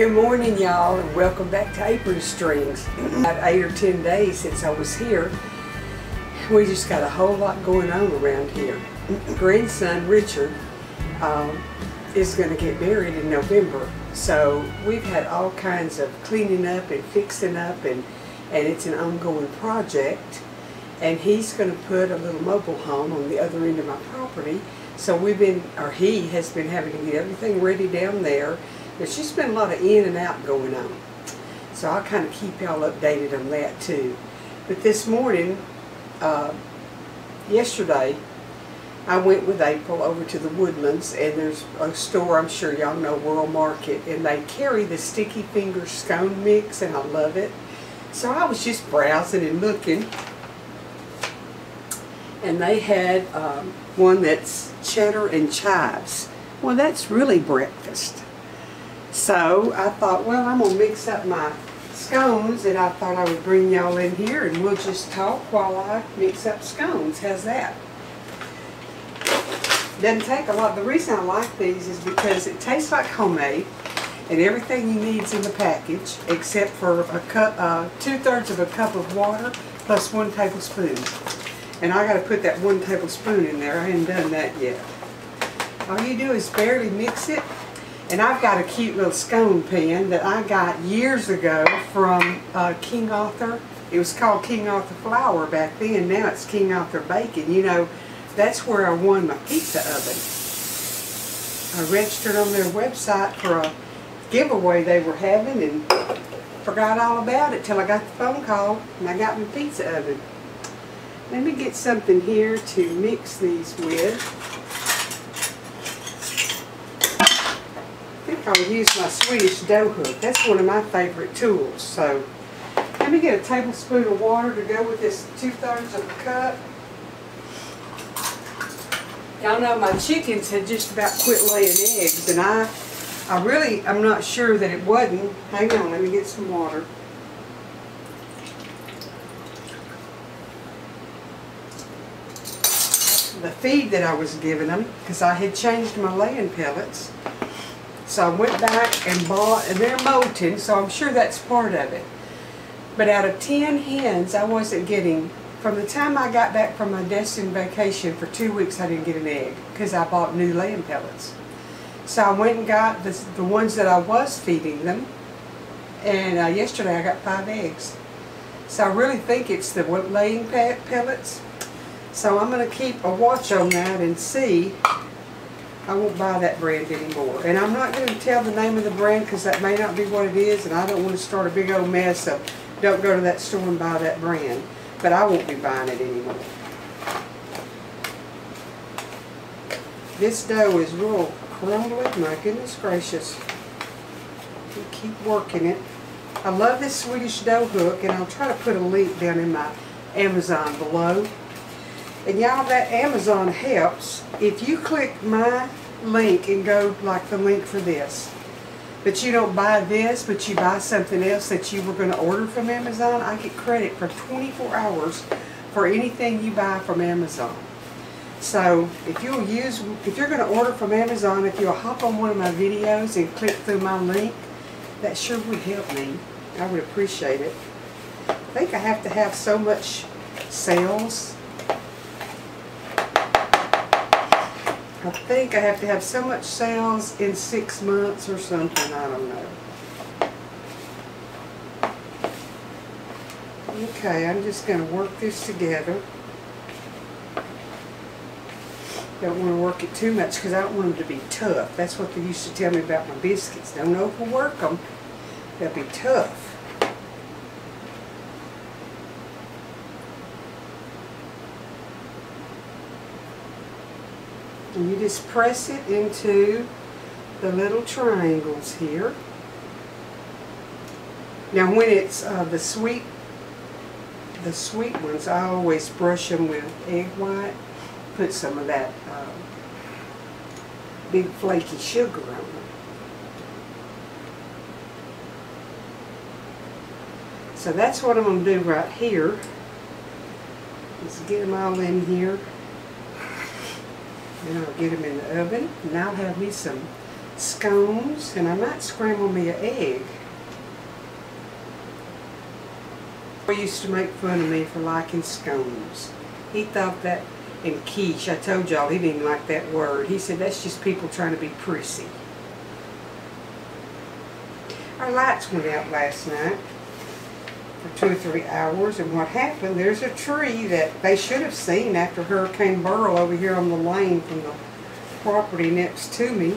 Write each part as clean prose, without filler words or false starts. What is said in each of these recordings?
Good morning, y'all, and welcome back to Apron Strings. About 8 or 10 days since I was here, we just got a whole lot going on around here. Grandson Richard is going to get married in November, so we've had all kinds of cleaning up and fixing up, and it's an ongoing project. And he's going to put a little mobile home on the other end of my property. So he has been having to get everything ready down there. There's just been a lot of in and out going on. So I'll kind of keep y'all updated on that too. But this morning, yesterday, I went with April over to the Woodlands, and there's a store, I'm sure y'all know, World Market, and they carry the Sticky Fingers scone mix, and I love it. So I was just browsing and looking, and they had one that's cheddar and chives. Well, that's really breakfast. So I thought, well, I'm going to mix up my scones, and I thought I would bring y'all in here and we'll just talk while I mix up scones. How's that? Doesn't take a lot. The reason I like these is because it tastes like homemade, and everything you need is in the package except for a cup, 2/3 of a cup of water plus 1 tablespoon. And I got to put that 1 tablespoon in there. I haven't done that yet. All you do is barely mix it. And I've got a cute little scone pan that I got years ago from King Arthur. It was called King Arthur Flour back then. Now it's King Arthur Bacon. You know, that's where I won my pizza oven. I registered on their website for a giveaway they were having and forgot all about it till I got the phone call and I got my pizza oven. Let me get something here to mix these with. I will use my Swedish dough hook. That's one of my favorite tools. So let me get a tablespoon of water to go with this 2/3 of a cup. Y'all know my chickens had just about quit laying eggs, and I'm not sure that it wasn't. Hang on, let me get some water. The feed that I was giving them, because I had changed my laying pellets. So I went back and bought, and they're molting, so I'm sure that's part of it. But out of 10 hens, I wasn't getting, from the time I got back from my destined vacation for 2 weeks, I didn't get an egg, because I bought new laying pellets. So I went and got the ones that I was feeding them, and yesterday I got 5 eggs. So I really think it's the laying pellets. So I'm going to keep a watch on that and see. I won't buy that brand anymore. And I'm not going to tell the name of the brand because that may not be what it is, and I don't want to start a big old mess, so don't go to that store and buy that brand. But I won't be buying it anymore. This dough is real crumbly. My goodness gracious. We keep working it. I love this Swedish dough hook, and I'll try to put a link down in my Amazon below. And y'all, that Amazon helps. If you click my link and go like the link for this, but you don't buy this, but you buy something else that you were going to order from Amazon, I get credit for 24 hours for anything you buy from Amazon. So if you're going to order from Amazon, if you'll hop on one of my videos and click through my link, that sure would help me. I would appreciate it. I think I have to have so much sales. I think I have to have so much sales in 6 months or something. I don't know. Okay, I'm just going to work this together. Don't want to work it too much because I don't want them to be tough. That's what they used to tell me about my biscuits. Don't overwork them. They'll be tough. And you just press it into the little triangles here. Now when it's the sweet ones, I always brush them with egg white. Put some of that big flaky sugar on them. So that's what I'm going to do right here. Just get them all in here. And I'll get them in the oven, and I'll have me some scones, and I might scramble me an egg. He used to make fun of me for liking scones. He thought that, and quiche, I told y'all he didn't like that word. He said that's just people trying to be prissy. Our lights went out last night for 2 or 3 hours, and what happened, there's a tree that they should have seen after Hurricane Burl over here on the lane from the property next to me,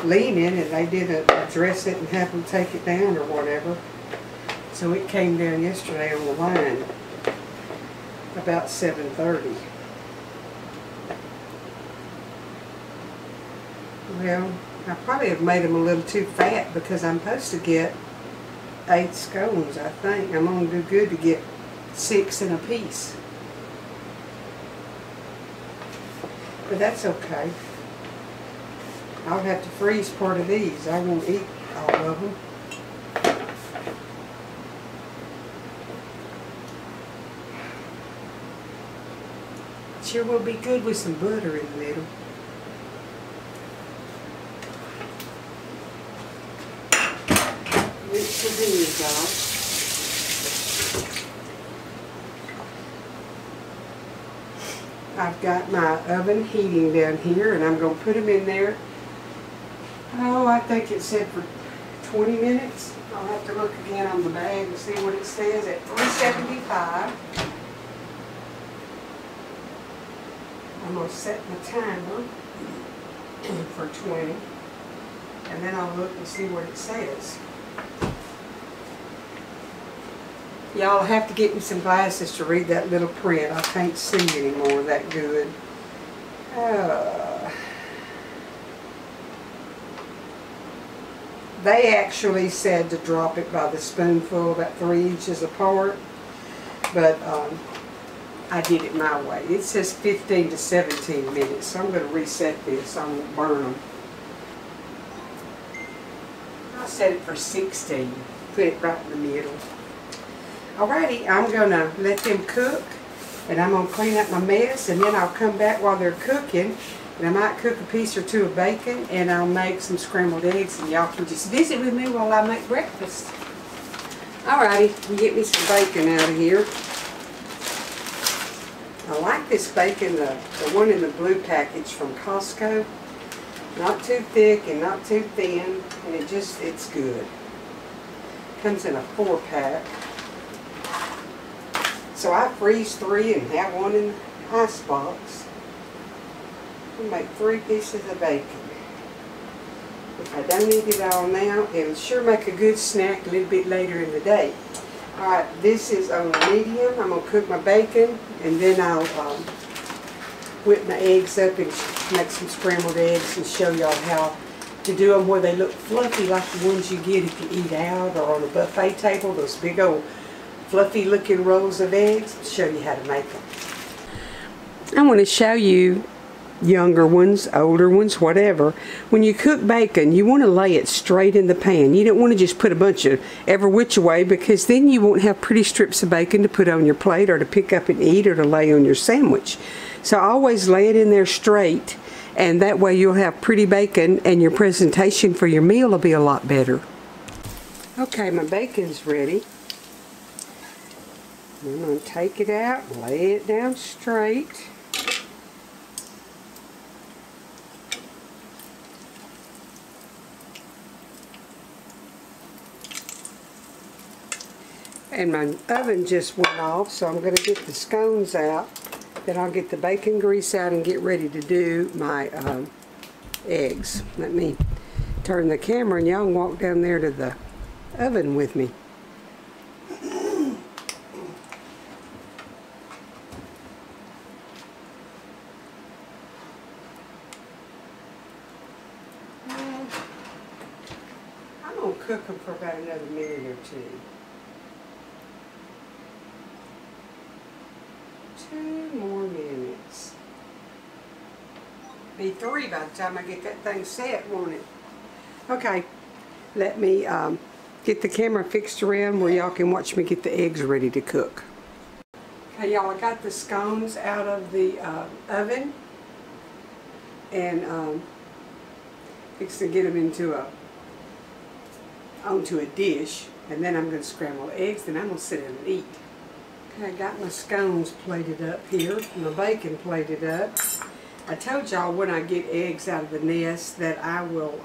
leaning, and they didn't address it and have them take it down or whatever. So it came down yesterday on the line about 7:30. Well, I probably have made them a little too fat because I'm supposed to get 8 scones, I think. I'm going to do good to get 6 in a piece. But that's okay. I'll have to freeze part of these. I won't eat all of them. Sure will be good with some butter in the middle. Rinse the beans off. I've got my oven heating down here, and I'm going to put them in there. Oh, I think it said for 20 minutes. I'll have to look again on the bag and see what it says at 375. I'm going to set my timer for 20, and then I'll look and see what it says. Y'all have to get me some glasses to read that little print. I can't see anymore that good. They actually said to drop it by the spoonful, about 3 inches apart, but I did it my way. It says 15 to 17 minutes, so I'm going to reset this. I won't burn them. I set it for 16. Put it right in the middle. Alrighty, I'm going to let them cook, and I'm going to clean up my mess, and then I'll come back while they're cooking, and I might cook a piece or 2 of bacon, and I'll make some scrambled eggs, and y'all can just visit with me while I make breakfast. Alrighty, get me some bacon out of here. I like this bacon, the one in the blue package from Costco. Not too thick and not too thin, and it's good. Comes in a 4-pack. So I freeze 3 and have 1 in the ice box. I'll make 3 pieces of bacon. If I don't eat it all now, it'll sure make a good snack a little bit later in the day. Alright, this is on medium. I'm going to cook my bacon, and then I'll whip my eggs up and make some scrambled eggs and show y'all how to do them where they look fluffy like the ones you get if you eat out or on a buffet table, those big old fluffy looking rolls of eggs. I'll show you how to make them. I want to show you younger ones, older ones, whatever. When you cook bacon, you want to lay it straight in the pan. You don't want to just put a bunch of every which way, because then you won't have pretty strips of bacon to put on your plate or to pick up and eat or to lay on your sandwich. So always lay it in there straight, and that way you'll have pretty bacon and your presentation for your meal will be a lot better. Okay, my bacon's ready. I'm going to take it out, lay it down straight. And my oven just went off, so I'm going to get the scones out. Then I'll get the bacon grease out and get ready to do my eggs. Let me turn the camera and y'all can walk down there to the oven with me. I'm going to cook them for about another minute or 2. 2 more minutes. Be 3 by the time I get that thing set, won't it? Okay, let me get the camera fixed around where y'all can watch me get the eggs ready to cook. Okay, y'all, I got the scones out of the oven, and Fix to get them onto a dish, and then I'm going to scramble eggs, and I'm going to sit down and eat. Okay, I got my scones plated up here, my bacon plated up. I told y'all when I get eggs out of the nest that I will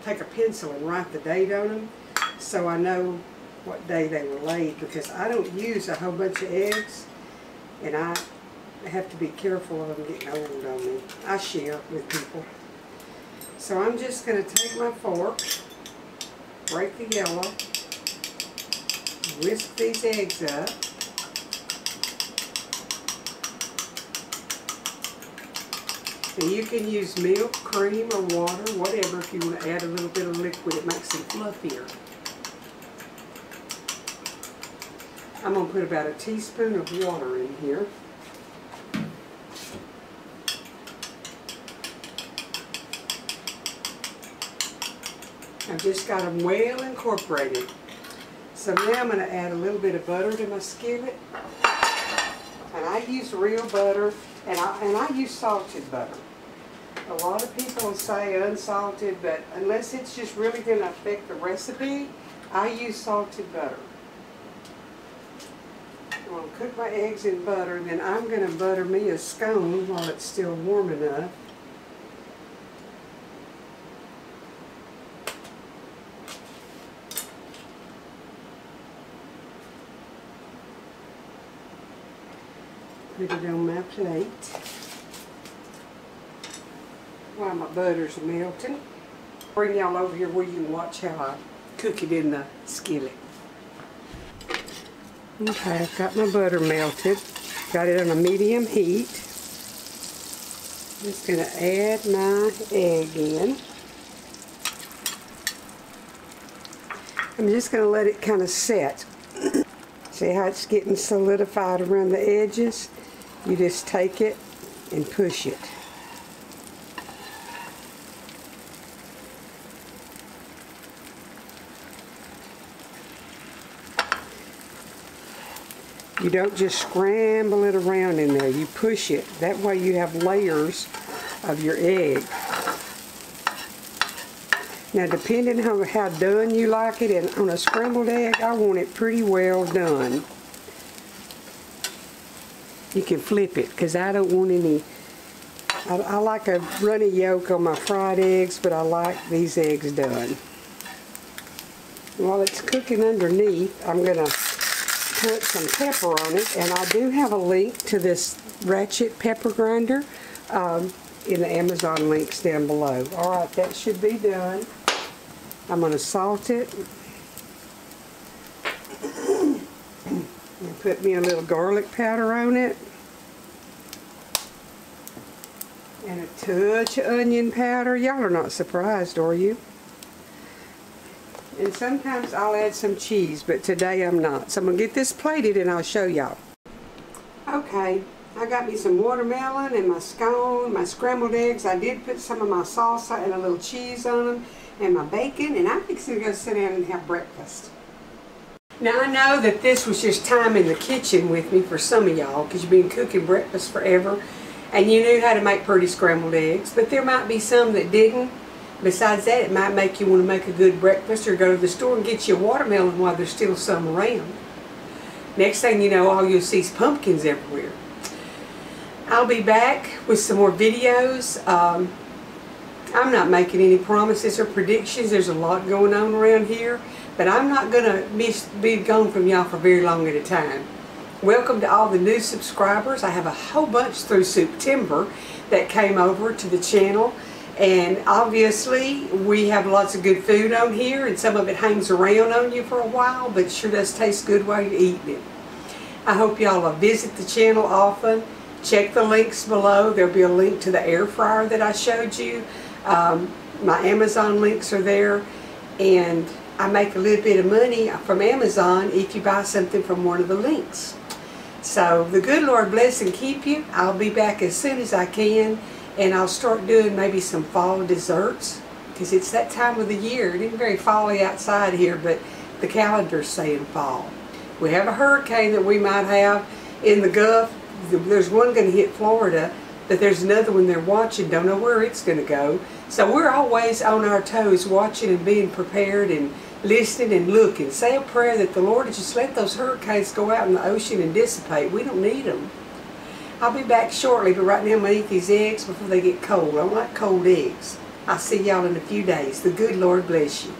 take a pencil and write the date on them so I know what day they were laid, because I don't use a whole bunch of eggs and I have to be careful of them getting old on me. I share with people. So I'm just going to take my fork, break the yellow, whisk these eggs up. And you can use milk, cream, or water, whatever, if you want to add a little bit of liquid. It makes them fluffier. I'm going to put about a teaspoon of water in here. I've just got them well incorporated. So now I'm going to add a little bit of butter to my skillet. And I use real butter, and I use salted butter. A lot of people say unsalted, but unless it's just really going to affect the recipe, I use salted butter. I'm going to cook my eggs in butter, and then I'm going to butter me a scone while it's still warm enough. Put it on my plate while my butter's melting. Bring y'all over here where you can watch how I cook it in the skillet. Okay, I've got my butter melted. Got it on a medium heat. Just going to add my egg in. I'm just going to let it kind of set. See how it's getting solidified around the edges? You just take it and push it. You don't just scramble it around in there. You push it. That way you have layers of your egg. Now, depending on how done you like it, and on a scrambled egg, I want it pretty well done. You can flip it, because I don't want any... I like a runny yolk on my fried eggs, but I like these eggs done. While it's cooking underneath, I'm going to put some pepper on it, and I do have a link to this ratchet pepper grinder in the Amazon links down below. Alright, that should be done. I'm going to salt it. And put me a little garlic powder on it. And a touch of onion powder. Y'all are not surprised, are you? And sometimes I'll add some cheese, but today I'm not. So I'm going to get this plated and I'll show y'all. Okay, I got me some watermelon and my scone, my scrambled eggs. I did put some of my salsa and a little cheese on them, and my bacon, and I'm fixing to go sit down and have breakfast. Now I know that this was just time in the kitchen with me for some of y'all, because you've been cooking breakfast forever and you knew how to make pretty scrambled eggs, but there might be some that didn't. Besides that, it might make you want to make a good breakfast or go to the store and get you a watermelon while there's still some around. Next thing you know, all you'll see is pumpkins everywhere. I'll be back with some more videos. I'm not making any promises or predictions. There's a lot going on around here, but I'm not going to be gone from y'all for very long at a time. Welcome to all the new subscribers. I have a whole bunch through September that came over to the channel. And obviously, we have lots of good food on here, and some of it hangs around on you for a while, but it sure does taste good while you're eating it. I hope y'all will visit the channel often. Check the links below. There'll be a link to the air fryer that I showed you. My Amazon links are there, and I make a little bit of money from Amazon if you buy something from one of the links. So the good Lord bless and keep you. I'll be back as soon as I can. And I'll start doing maybe some fall desserts, because it's that time of the year. It isn't very fall-y outside here, but the calendar's saying fall. We have a hurricane that we might have in the Gulf. There's one going to hit Florida that there's another one they're watching, don't know where it's going to go. So we're always on our toes, watching and being prepared and listening and looking. Say a prayer that the Lord would just let those hurricanes go out in the ocean and dissipate. We don't need them. I'll be back shortly, but right now I'm going to eat these eggs before they get cold. I don't like cold eggs. I'll see y'all in a few days. The good Lord bless you.